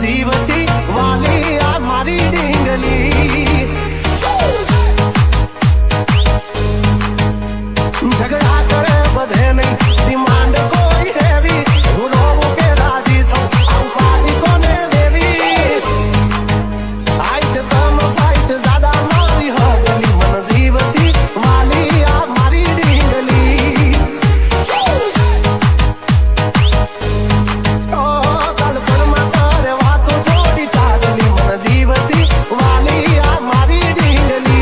जीवती वाली आ मारी ढींगली झगड़ा करे बधे नहीं डिमांड कोई हैवी लोगों के राजी तो पार्टी कोने देवी हाइट कम फाइट ज्यादा मारी हो गली मन जीवती वाली आ मारी ढींगली ओ कल पर मारे वातो थोड़ी चागली मन जीवती वाली आ मारी ढींगली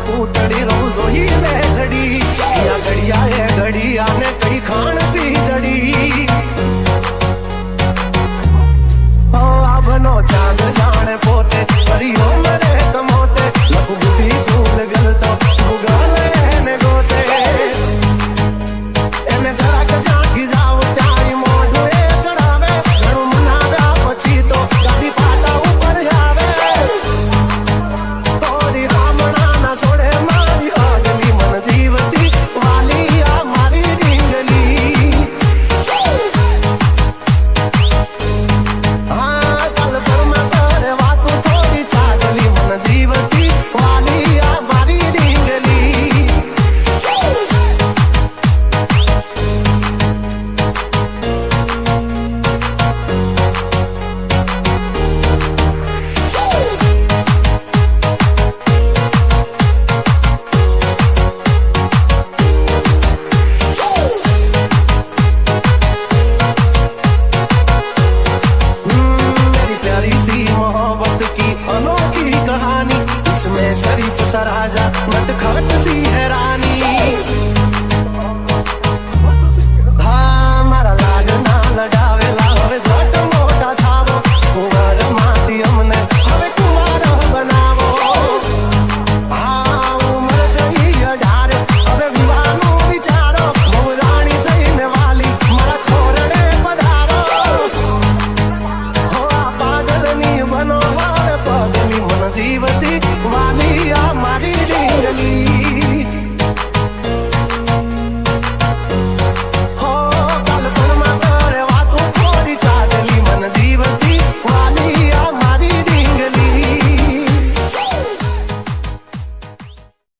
पूतड़ी रोजो ही में घड़ी या घड़िया है घड़ी आने कई खान थी जड़ी ओ अब नो चांद जाने पोते परियो मरे कमोते लखु गुटी फूल गल तो उगाले ने गोते एने जरा के जाकी जाव टाई मोढे चढ़ावे घणु मनाव्या પછી તો ગાડી પાટા ઉપર આવે તોરી રામણા ના છોડે મારી આગલી મન જીવતી વાલી આ મારી ઢીંગલી હા કલ પર માં કરે વાતો થોડી છાગલી મન જીવતી વાલી આ મારી ઢીંગલી मेरी प्यारी सी मोहब्बत की अनोखी कहानी इसमें शरीफ सा राजा नटखट सी